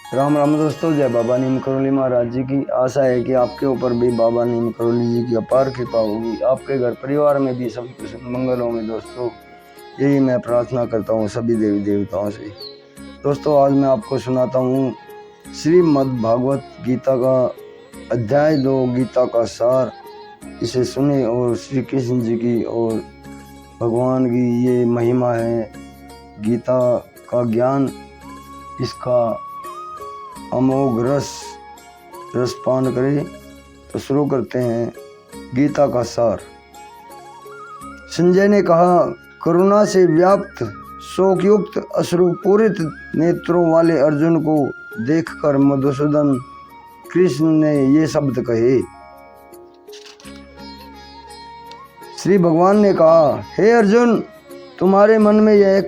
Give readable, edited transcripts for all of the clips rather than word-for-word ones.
राम राम दोस्तों, जय बाबा नीम करोली महाराज जी की। आशा है कि आपके ऊपर भी बाबा नीम करोली जी की अपार कृपा होगी, आपके घर परिवार में भी सभी कुछ मंगल होंगे। दोस्तों, यही मैं प्रार्थना करता हूँ सभी देवी देवताओं से। दोस्तों, आज मैं आपको सुनाता हूँ श्रीमद् भागवत गीता का अध्याय 2 गीता का सार। इसे सुने और श्री कृष्ण जी की और भगवान की ये महिमा है, गीता का ज्ञान, इसका अमोघ रसपान करें। तो शुरू करते हैं गीता का सार। संजय ने कहा, करुणा से व्याप्त शोकयुक्त अश्रुपूरित नेत्रों वाले अर्जुन को देखकर मधुसूदन कृष्ण ने ये शब्द कहे। श्री भगवान ने कहा, हे अर्जुन, तुम्हारे मन में यह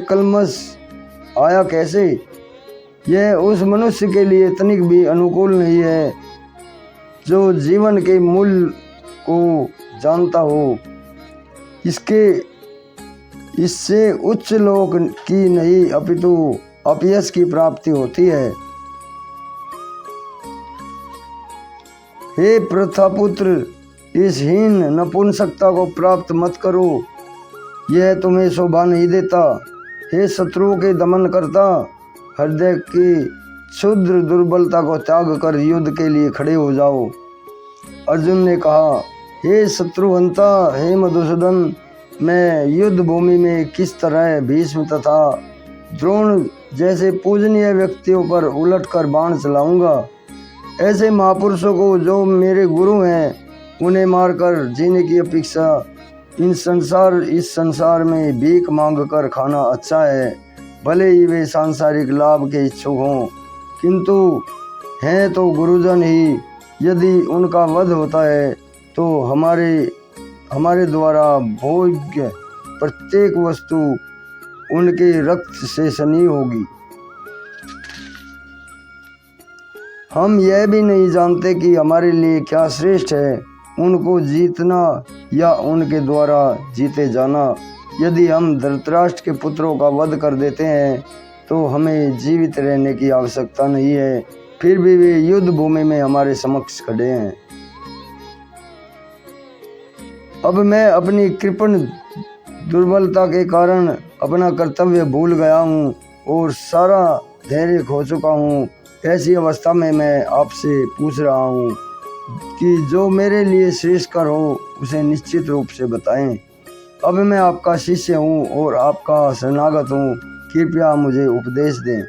कलमश आया कैसे? यह उस मनुष्य के लिए तनिक भी अनुकूल नहीं है जो जीवन के मूल्य को जानता हो। इससे उच्च लोक की नहीं अपितु अपयश की प्राप्ति होती है। हे प्रथापुत्र, इस हीन नपुंसकता को प्राप्त मत करो, यह तुम्हें शोभा नहीं देता। हे शत्रुओं के दमन करता, हृदय की क्षुद्र दुर्बलता को त्याग कर युद्ध के लिए खड़े हो जाओ। अर्जुन ने कहा, हे शत्रुहंता, हे मधुसूदन, मैं युद्ध भूमि में किस तरह भीष्म तथा द्रोण जैसे पूजनीय व्यक्तियों पर उलटकर बाण चलाऊंगा। ऐसे महापुरुषों को जो मेरे गुरु हैं, उन्हें मारकर जीने की अपेक्षा इस संसार में भीख मांगकर खाना अच्छा है। भले ही वे सांसारिक लाभ के इच्छुक हों, किंतु हैं तो गुरुजन ही। यदि उनका वध होता है तो हमारे द्वारा भोग्य प्रत्येक वस्तु उनके रक्त से सनी होगी। हम यह भी नहीं जानते कि हमारे लिए क्या श्रेष्ठ है, उनको जीतना या उनके द्वारा जीते जाना। यदि हम धृतराष्ट्र के पुत्रों का वध कर देते हैं तो हमें जीवित रहने की आवश्यकता नहीं है, फिर भी वे युद्ध भूमि में हमारे समक्ष खड़े हैं। अब मैं अपनी कृपण दुर्बलता के कारण अपना कर्तव्य भूल गया हूँ और सारा धैर्य खो चुका हूँ। ऐसी अवस्था में मैं आपसे पूछ रहा हूँ कि जो मेरे लिए श्रेष्ठकर हो उसे निश्चित रूप से बताएं। अब मैं आपका शिष्य हूँ और आपका शरणागत हूँ, कृपया मुझे उपदेश दें।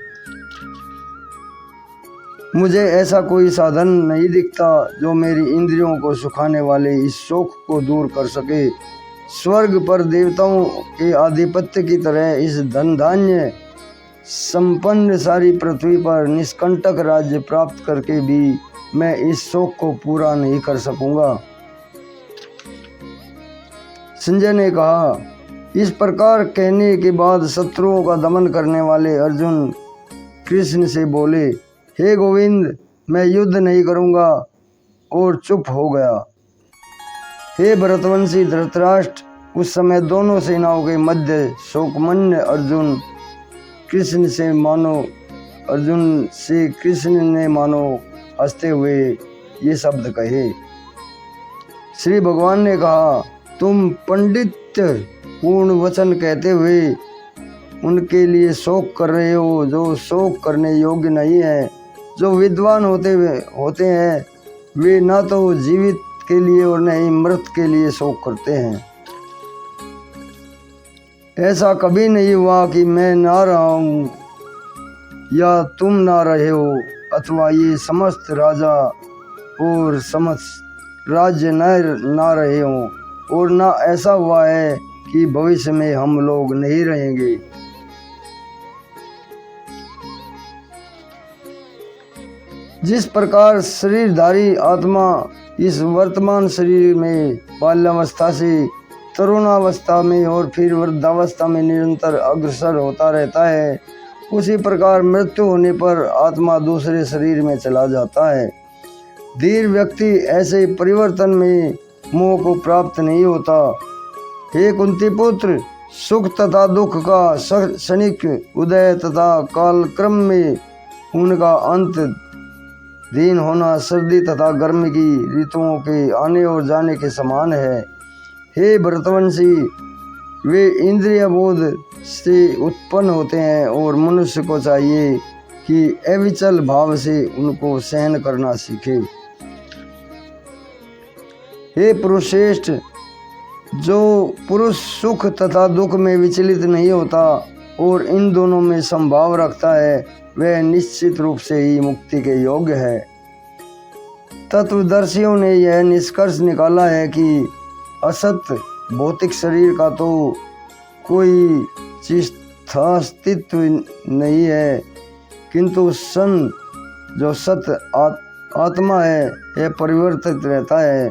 मुझे ऐसा कोई साधन नहीं दिखता जो मेरी इंद्रियों को सुखाने वाले इस शोक को दूर कर सके। स्वर्ग पर देवताओं के आधिपत्य की तरह इस धन धान्य संपन्न सारी पृथ्वी पर निष्कंटक राज्य प्राप्त करके भी मैं इस शोक को पूरा नहीं कर सकूंगा। संजय ने कहा, इस प्रकार कहने के बाद शत्रुओं का दमन करने वाले अर्जुन कृष्ण से बोले, हे गोविंद, मैं युद्ध नहीं करूंगा, और चुप हो गया। हे भरतवंशी धृतराष्ट्र, उस समय दोनों सेनाओं के मध्य शोकमन्य अर्जुन से कृष्ण ने मानो हंसते हुए ये शब्द कहे। श्री भगवान ने कहा, तुम पंडित्य पूर्ण वचन कहते हुए उनके लिए शोक कर रहे हो जो शोक करने योग्य नहीं है। जो विद्वान होते हैं वे न तो जीवित के लिए और न ही मृत के लिए शोक करते हैं। ऐसा कभी नहीं हुआ कि मैं ना रहा हूँ या तुम ना रहे हो, अथवा ये समस्त राजा और समस्त राज्य ना रहे हों, और ना ऐसा हुआ है कि भविष्य में हम लोग नहीं रहेंगे। जिस प्रकार शरीरधारी आत्मा इस वर्तमान शरीर में बाल्यावस्था से तरुणावस्था में और फिर वृद्धावस्था में निरंतर अग्रसर होता रहता है, उसी प्रकार मृत्यु होने पर आत्मा दूसरे शरीर में चला जाता है। धीर व्यक्ति ऐसे परिवर्तन में मोह को प्राप्त नहीं होता। हे कुंती पुत्र, सुख तथा दुख का क्षणिक उदय तथा कालक्रम में उनका अंत दीन होना सर्दी तथा गर्मी की ऋतुओं के आने और जाने के समान है। हे भरतवंशी, वे इंद्रिय बोध से उत्पन्न होते हैं और मनुष्य को चाहिए कि अविचल भाव से उनको सहन करना सीखे। हे पुरुषश्रेष्ठ, जो पुरुष सुख तथा दुख में विचलित नहीं होता और इन दोनों में समभाव रखता है, वह निश्चित रूप से ही मुक्ति के योग्य है। तत्वदर्शियों ने यह निष्कर्ष निकाला है कि असत भौतिक शरीर का तो कोई अस्तित्व नहीं है, किंतु सन जो सत आत्मा है यह परिवर्तित रहता है।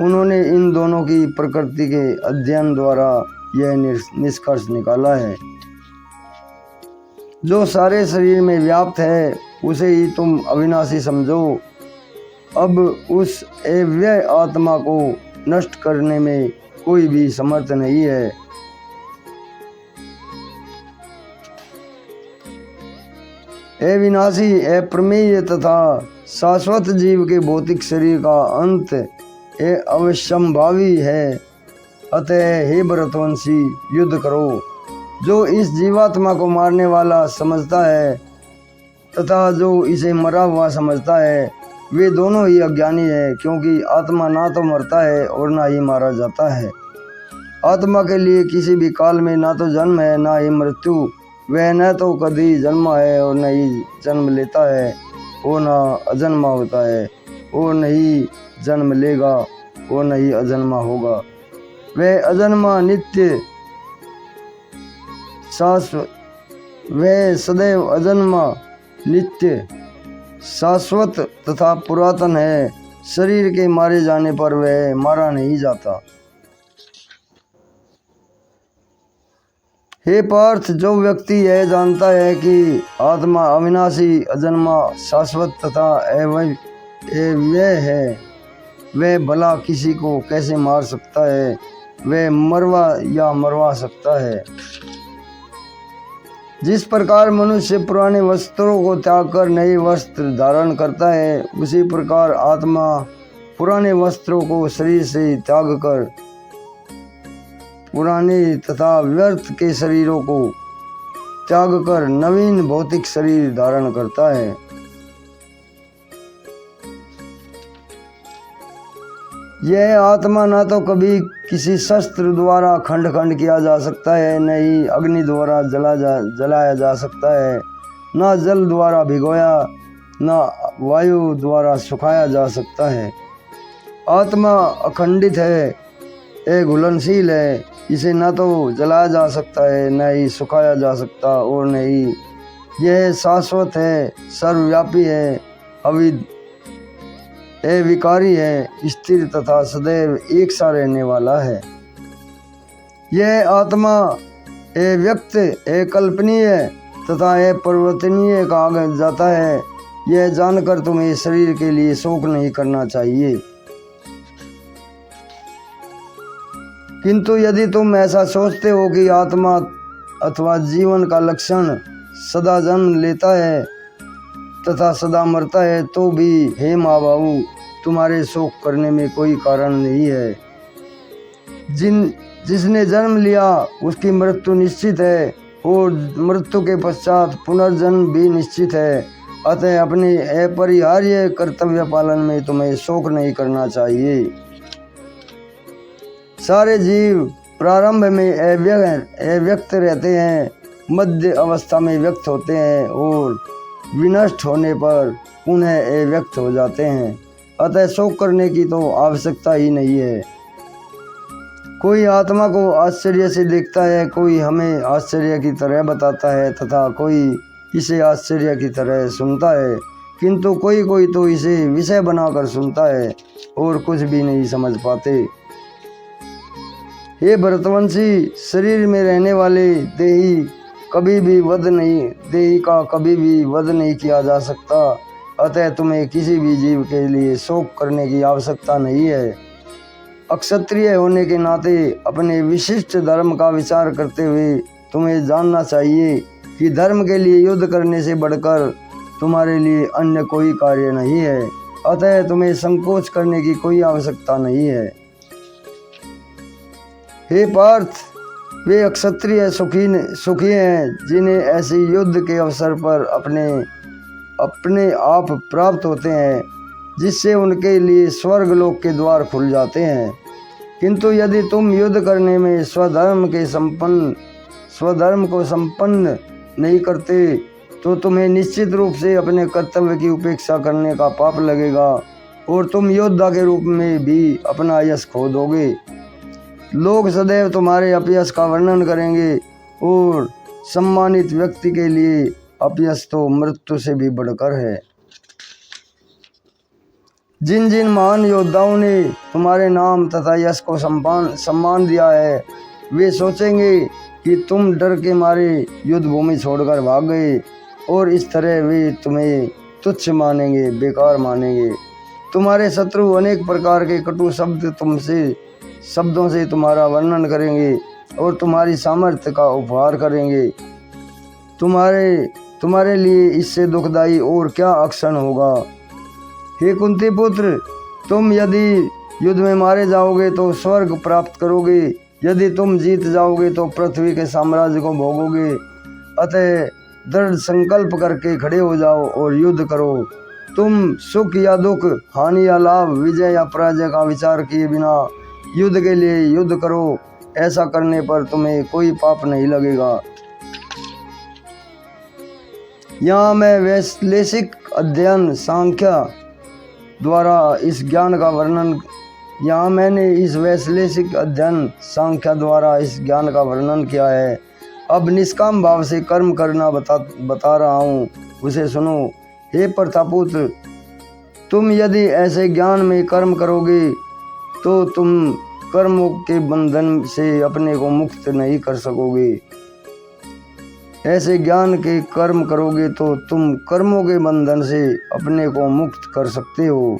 उन्होंने इन दोनों की प्रकृति के अध्ययन द्वारा यह निष्कर्ष निकाला है। जो सारे शरीर में व्याप्त है उसे ही तुम अविनाशी समझो। अब उस अव्यय आत्मा को नष्ट करने में कोई भी समर्थ नहीं है। अविनाशी, अप्रमेय तथा शाश्वत जीव के भौतिक शरीर का अंत अवश्यंभावी है। अतः हे भरतवंशी, युद्ध करो। जो इस जीवात्मा को मारने वाला समझता है तथा जो इसे मरा हुआ समझता है, वे दोनों ही अज्ञानी है, क्योंकि आत्मा ना तो मरता है और ना ही मारा जाता है। आत्मा के लिए किसी भी काल में ना तो जन्म है ना ही मृत्यु। वह न तो कभी जन्मा है और न ही जन्म लेता है, वो न अजन्मा होता है, वो नहीं जन्म लेगा, वो नहीं अजन्मा होगा। वह अजन्मा नित्य शाश्वत, वह सदैव अजन्मा नित्य शाश्वत तथा पुरातन है। शरीर के मारे जाने पर वह मारा नहीं जाता। हे पार्थ, जो व्यक्ति यह जानता है कि आत्मा अविनाशी, अजन्मा, शाश्वत तथा अव्यय है, वह भला किसी को कैसे मार सकता है? वह मरवा या मरवा सकता है? जिस प्रकार मनुष्य पुराने वस्त्रों को त्याग कर नए वस्त्र धारण करता है, उसी प्रकार आत्मा पुराने वस्त्रों को शरीर से त्याग कर पुराने तथा व्यर्थ के शरीरों को त्याग कर नवीन भौतिक शरीर धारण करता है। यह आत्मा ना तो कभी किसी शस्त्र द्वारा खंड खंड किया जा सकता है, न ही अग्नि द्वारा जलाया जा सकता है, न जल द्वारा भिगोया, न वायु द्वारा सुखाया जा सकता है। आत्मा अखंडित है, घुलनशील है। इसे न तो जलाया जा सकता है, न ही सुखाया जा सकता और न ही यह शाश्वत है, सर्वव्यापी है, अविद विकारी है, स्थिर तथा सदैव एक सा रहने वाला है। यह आत्मा व्यक्त, कल्पनीय तथा परिवर्तनीय कहा जाता है। यह जानकर तुम्हें शरीर के लिए शोक नहीं करना चाहिए, किंतु यदि तुम ऐसा सोचते हो कि आत्मा अथवा जीवन का लक्षण सदा जन्म लेता है तथा सदा मरता है, तो भी हे माँ बाबू, तुम्हारे शोक करने में कोई कारण नहीं है। जिसने जन्म लिया उसकी मृत्यु निश्चित है और मृत्यु के पश्चात पुनर्जन्म भी निश्चित है। अतः अपने अपरिहार्य कर्तव्य पालन में तुम्हें शोक नहीं करना चाहिए। सारे जीव प्रारंभ में अव्यक्त रहते हैं, मध्य अवस्था में व्यक्त होते हैं और विनष्ट होने पर पुनः अव्यक्त हो जाते हैं। अतः शोक करने की तो आवश्यकता ही नहीं है। कोई आत्मा को आश्चर्य से देखता है, कोई हमें आश्चर्य की तरह बताता है तथा कोई इसे आश्चर्य की तरह सुनता है, किंतु कोई कोई तो इसे विषय बनाकर सुनता है और कुछ भी नहीं समझ पाते। हे भरतवंशी, शरीर में रहने वाले देही का कभी भी वध नहीं किया जा सकता। अतः तुम्हें किसी भी जीव के लिए शोक करने की आवश्यकता नहीं है। अक्षत्रिय होने के नाते अपने विशिष्ट धर्म का विचार करते हुए तुम्हें जानना चाहिए कि धर्म के लिए युद्ध करने से बढ़कर तुम्हारे लिए अन्य कोई कार्य नहीं है, अतः तुम्हें संकोच करने की कोई आवश्यकता नहीं है। हे पार्थ, वे अक्षत्रिय सुखी हैं जिन्हें ऐसे युद्ध के अवसर पर अपने आप प्राप्त होते हैं, जिससे उनके लिए स्वर्ग लोक के द्वार खुल जाते हैं। किंतु यदि तुम युद्ध करने में स्वधर्म को संपन्न नहीं करते तो तुम्हें निश्चित रूप से अपने कर्तव्य की उपेक्षा करने का पाप लगेगा और तुम योद्धा के रूप में भी अपना यश खो दोगे। लोग सदैव तुम्हारे अपयश का वर्णन करेंगे और सम्मानित व्यक्ति के लिए अपयश तो मृत्यु से भी बढ़कर है। जिन जिन महान योद्धाओं ने तुम्हारे नाम तथा यश को सम्मान दिया है, वे सोचेंगे कि तुम डर के मारे युद्ध भूमि छोड़कर भाग गए और इस तरह वे तुम्हें तुच्छ मानेंगे, बेकार मानेंगे। तुम्हारे शत्रु अनेक प्रकार के कटु शब्दों से तुम्हारा वर्णन करेंगे और तुम्हारी सामर्थ्य का उपहार करेंगे। तुम्हारे लिए इससे दुखदाई और क्या अक्षण होगा। हे कुंती पुत्र, तुम यदि युद्ध में मारे जाओगे तो स्वर्ग प्राप्त करोगे, यदि तुम जीत जाओगे तो पृथ्वी के साम्राज्य को भोगोगे। अतः दृढ़ संकल्प करके खड़े हो जाओ और युद्ध करो। तुम सुख या दुख, हानि या लाभ, विजय या पराजय का विचार किए बिना युद्ध के लिए युद्ध करो। ऐसा करने पर तुम्हें कोई पाप नहीं लगेगा। यहाँ मैं वैश्लेषिक अध्ययन सांख्य द्वारा इस ज्ञान का वर्णन किया है। अब निष्काम भाव से कर्म करना बता रहा हूँ, उसे सुनो। हे प्रथापुत्र, तुम यदि ऐसे ज्ञान में कर्म करोगे तो तुम कर्मों के बंधन से अपने को मुक्त नहीं कर सकोगे। ऐसे ज्ञान के कर्म करोगे तो तुम कर्मों के बंधन से अपने को मुक्त कर सकते हो।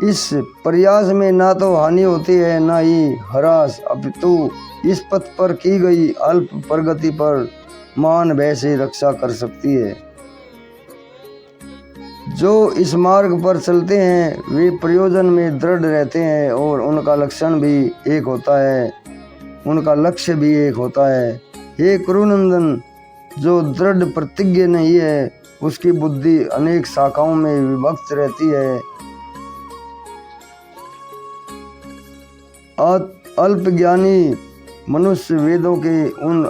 इस प्रयास में ना तो हानि होती है ना ही ह्रास, अपितु इस पथ पर की गई अल्प प्रगति पर मान भय से रक्षा कर सकती है। जो इस मार्ग पर चलते हैं वे प्रयोजन में दृढ़ रहते हैं और उनका लक्ष्य भी एक होता है। हे कुरुनंदन, जो दृढ़ प्रतिज्ञ नहीं है उसकी बुद्धि अनेक शाखाओं में विभक्त रहती है। अल्प ज्ञानी मनुष्य वेदों के उन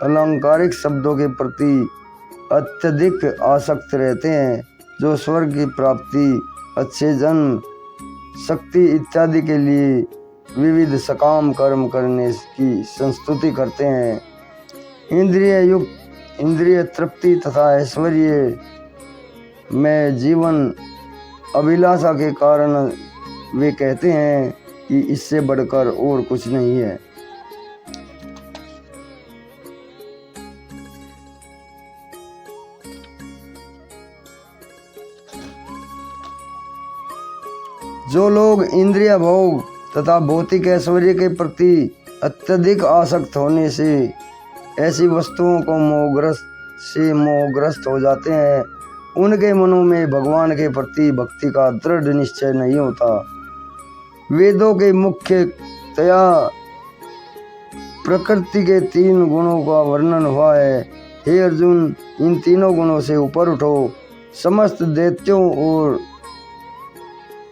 अलंकारिक शब्दों के प्रति अत्यधिक आसक्त रहते हैं जो स्वर्ग की प्राप्ति, अच्छे जन्म, शक्ति इत्यादि के लिए विविध सकाम कर्म करने की संस्तुति करते हैं। इंद्रिय तृप्ति तथा ऐश्वर्य में जीवन अभिलाषा के कारण वे कहते हैं कि इससे बढ़कर और कुछ नहीं है। जो लोग इंद्रिय भोग तथा भौतिक ऐश्वर्य के प्रति अत्यधिक आसक्त होने से ऐसी वस्तुओं को मोहग्रस्त हो जाते हैं, उनके मनों में भगवान के प्रति भक्ति का दृढ़ निश्चय नहीं होता। वेदों के मुख्यतया प्रकृति के 3 गुणों का वर्णन हुआ है। हे अर्जुन, इन तीनों गुणों से ऊपर उठो। समस्त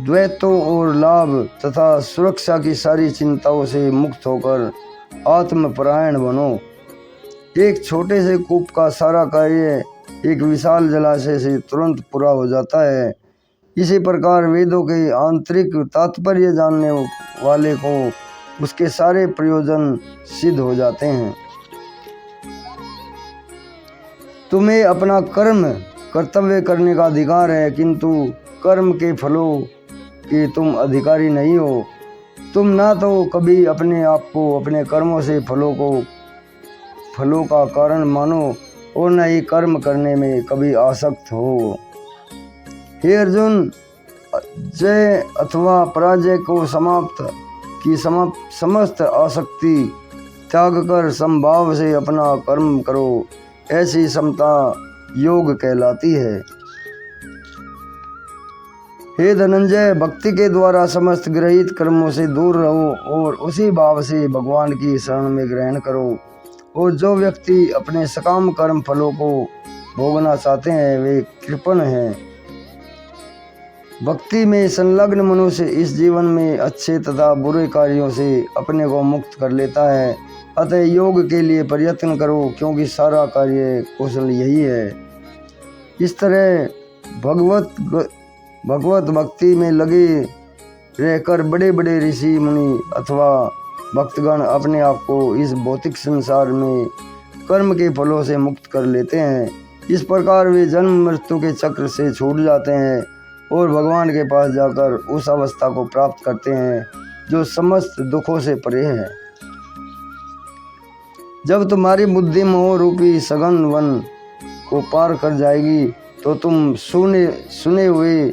द्वैतों और लाभ तथा सुरक्षा की सारी चिंताओं से मुक्त होकर आत्मपरायण बनो। एक छोटे से कूप का सारा कार्य एक विशाल जलाशय से तुरंत पूरा हो जाता है। इसी प्रकार वेदों के आंतरिक तात्पर्य जानने वाले को उसके सारे प्रयोजन सिद्ध हो जाते हैं। तुम्हें अपना कर्तव्य करने का अधिकार है, किंतु कर्म के फलों के तुम अधिकारी नहीं हो। तुम ना तो कभी अपने आप को अपने कर्मों से फलों का कारण मानो और न ही कर्म करने में कभी आसक्त हो। हे अर्जुन, जय अथवा पराजय को समस्त आसक्ति त्याग कर समभाव से अपना कर्म करो, ऐसी समता योग कहलाती है। हे धनंजय, भक्ति के द्वारा समस्त गृहीत कर्मों से दूर रहो और उसी भाव से भगवान की शरण में ग्रहण करो। और जो व्यक्ति अपने सकाम कर्म फलों को भोगना चाहते हैं वे कृपण हैं। भक्ति में संलग्न मनुष्य इस जीवन में अच्छे तथा बुरे कार्यों से अपने को मुक्त कर लेता है। अतः योग के लिए प्रयत्न करो, क्योंकि सारा कार्य कौशल यही है। इस तरह भगवत भक्ति में लगे रहकर बड़े बड़े ऋषि मुनि अथवा भक्तगण अपने आप को इस भौतिक संसार में कर्म के फलों से मुक्त कर लेते हैं। इस प्रकार वे जन्म मृत्यु के चक्र से छूट जाते हैं और भगवान के पास जाकर उस अवस्था को प्राप्त करते हैं जो समस्त दुखों से परे है। जब तुम्हारी बुद्धि मोह रूपी सघन वन को पार कर जाएगी तो तुम सुने हुए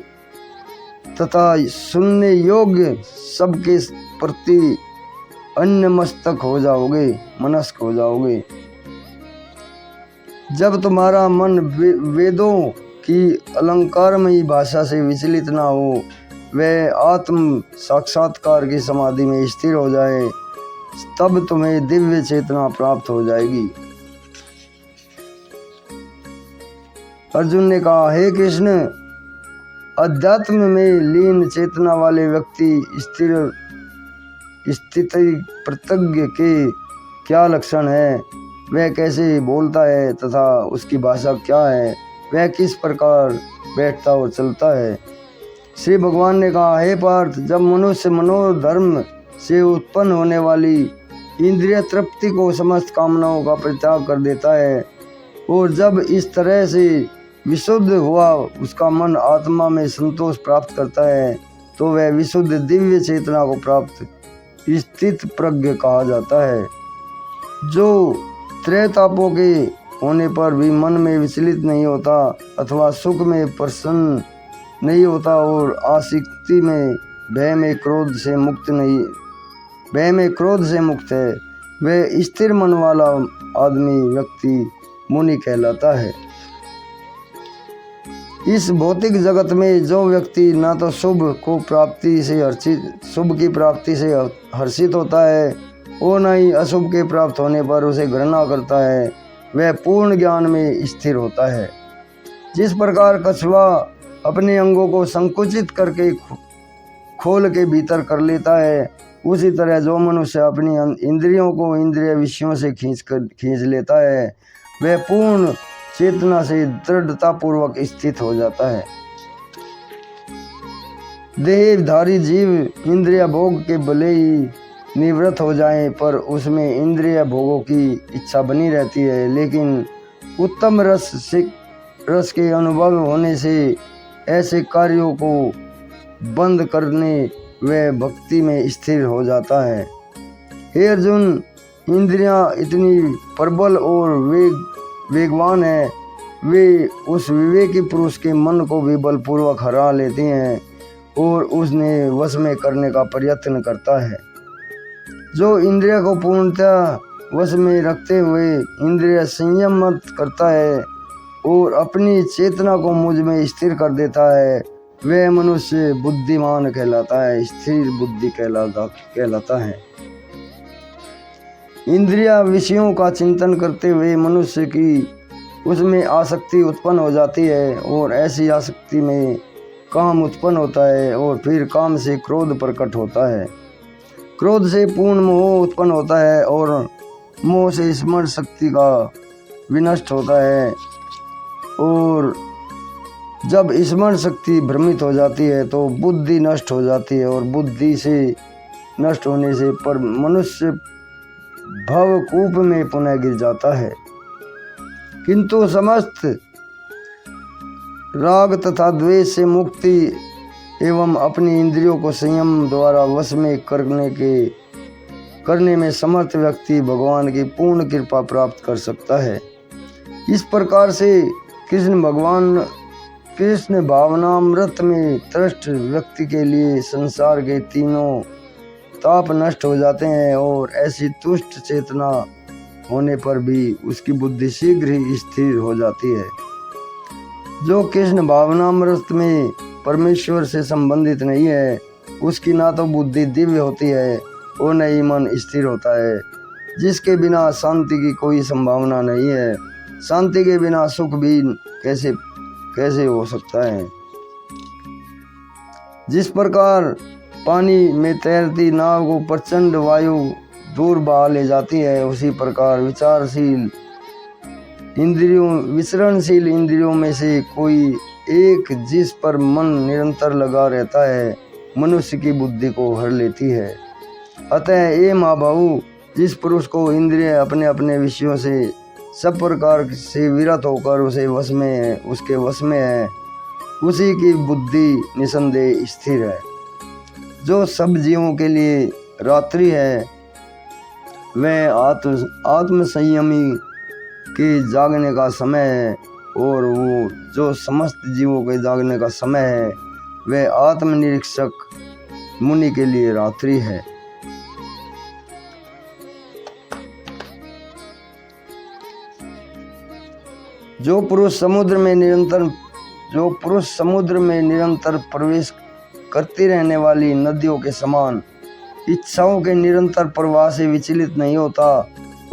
तथा सुनने योग्य सबके प्रति अन्यमस्तक हो जाओगे, मनस्क हो जाओगे। जब तुम्हारा मन वेदों की अलंकारमयी भाषा से विचलित ना हो, वह आत्म साक्षात्कार की समाधि में स्थिर हो जाए, तब तुम्हें दिव्य चेतना प्राप्त हो जाएगी। अर्जुन ने कहा, हे कृष्ण, अध्यात्म में लीन चेतना वाले व्यक्ति स्थिति प्रत्यज्ञ के क्या लक्षण है, वह कैसे बोलता है तथा उसकी भाषा क्या है, वह किस प्रकार बैठता और चलता है। श्री भगवान ने कहा, हे पार्थ, जब मनुष्य मनोधर्म से उत्पन्न होने वाली इंद्रिय तृप्ति को समस्त कामनाओं का परित्याग कर देता है और जब इस तरह से विशुद्ध हुआ उसका मन आत्मा में संतोष प्राप्त करता है, तो वह विशुद्ध दिव्य चेतना को प्राप्त स्थित प्रज्ञ कहा जाता है, जो त्रैतापों के होने पर भी मन में विचलित नहीं होता अथवा सुख में प्रसन्न नहीं होता और आसक्ति में भय में क्रोध से मुक्त है। वह स्थिर मन वाला आदमी व्यक्ति मुनि कहलाता है। इस भौतिक जगत में जो व्यक्ति ना तो शुभ की प्राप्ति से हर्षित होता है और न ही अशुभ के प्राप्त होने पर उसे घृणा करता है, वह पूर्ण ज्ञान में स्थिर होता है। जिस प्रकार कछुआ अपने अंगों को संकुचित करके खोल के भीतर कर लेता है, उसी तरह जो मनुष्य अपनी इंद्रियों को इंद्रिय विषयों से खींच लेता है, वह पूर्ण चेतना से दृढ़ता पूर्वक स्थित हो जाता है। देहधारी जीव इंद्रिय भोग के भले ही निवृत्त हो जाएं, पर उसमें इंद्रिय भोगों की इच्छा बनी रहती है, लेकिन उत्तम रस के अनुभव होने से ऐसे कार्यों को बंद करने वह भक्ति में स्थिर हो जाता है। हे अर्जुन, इंद्रियां इतनी प्रबल और वेगवान है, वे उस विवेकी पुरुष के मन को भी बलपूर्वक हरा लेती हैं और उसने वश में करने का प्रयत्न करता है। जो इंद्रिय को पूर्णतः वश में रखते हुए इंद्रिय संयम मत करता है और अपनी चेतना को मुझ में स्थिर कर देता है, वह मनुष्य बुद्धिमान कहलाता है, स्थिर बुद्धि कहलाता है। इंद्रिया विषयों का चिंतन करते हुए मनुष्य की उसमें आसक्ति उत्पन्न हो जाती है और ऐसी आसक्ति में काम उत्पन्न होता है और फिर काम से क्रोध प्रकट होता है। क्रोध से पूर्ण मोह उत्पन्न होता है और मोह से स्मरण शक्ति का विनष्ट होता है और जब स्मरण शक्ति भ्रमित हो जाती है तो बुद्धि नष्ट हो जाती है और बुद्धि से नष्ट होने से पर मनुष्य भवकूप में पुनः गिर जाता है। किंतु समस्त राग तथा द्वेष से मुक्ति एवं अपनी इंद्रियों को संयम द्वारा वश में करने में समर्थ व्यक्ति भगवान की पूर्ण कृपा प्राप्त कर सकता है। इस प्रकार से कृष्ण भावनामृत में तृष्ट व्यक्ति के लिए संसार के तीनों ताप नष्ट हो जाते हैं और ऐसी तुष्ट चेतना होने पर भी उसकी बुद्धि शीघ्र ही स्थिर हो जाती है। जो कृष्ण भावनामृत में परमेश्वर से संबंधित नहीं है, उसकी ना तो बुद्धि दिव्य होती है और न ही मन स्थिर होता है। जिसके बिना शांति की कोई संभावना नहीं है, शांति के बिना सुख भी कैसे हो सकता है। जिस प्रकार पानी में तैरती नाव को प्रचंड वायु दूर बहा ले जाती है, उसी प्रकार विचरणशील इंद्रियों में से कोई एक जिस पर मन निरंतर लगा रहता है, मनुष्य की बुद्धि को हर लेती है। अतः ये महाबाहु, जिस पुरुष को इंद्रिय अपने अपने विषयों से सब प्रकार से विरत होकर उसके वश में है, उसी की बुद्धि निसंदेह स्थिर है। जो सब जीवों के लिए रात्रि है, वह आत्म संयमी के जागने का समय है, और वो जो समस्त जीवों के जागने का समय है, वह आत्मनिरीक्षक मुनि के लिए रात्रि है। जो पुरुष समुद्र में निरंतर प्रवेश करती रहने वाली नदियों के समान इच्छाओं के निरंतर प्रवाह से विचलित नहीं होता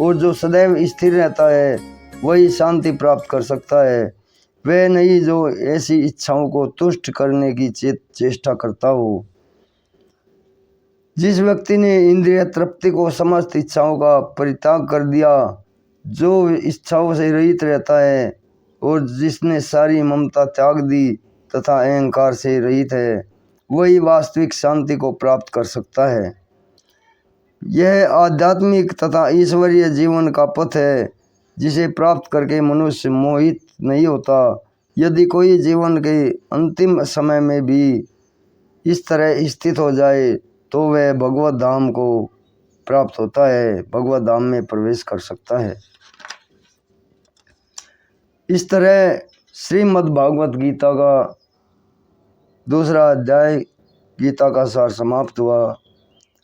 और जो सदैव स्थिर रहता है, वही शांति प्राप्त कर सकता है। वह नहीं जो ऐसी इच्छाओं को तुष्ट करने की चेष्टा करता हो। जिस व्यक्ति ने इंद्रिय तृप्ति को समस्त इच्छाओं का परित्याग कर दिया, जो इच्छाओं से रहित रहता है और जिसने सारी ममता त्याग दी तथा अहंकार से रहित है, वही वास्तविक शांति को प्राप्त कर सकता है। यह आध्यात्मिक तथा ईश्वरीय जीवन का पथ है, जिसे प्राप्त करके मनुष्य मोहित नहीं होता। यदि कोई जीवन के अंतिम समय में भी इस तरह स्थित हो जाए, तो वह भगवत धाम को प्राप्त होता है, भगवत धाम में प्रवेश कर सकता है। इस तरह श्रीमद् भागवत गीता का दूसरा अध्याय गीता का सार समाप्त हुआ।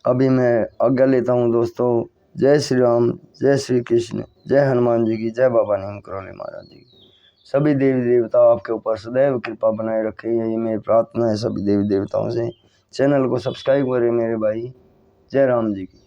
अभी मैं आज्ञा लेता हूँ दोस्तों। जय श्री राम, जय श्री कृष्ण, जय हनुमान जी की, जय बाबा नीम करौली महाराज जी की। सभी देवी देवता आपके ऊपर सदैव कृपा बनाए रखे, यही मेरी प्रार्थना है सभी देवी देवताओं से। चैनल को सब्सक्राइब करें मेरे भाई। जय राम जी की।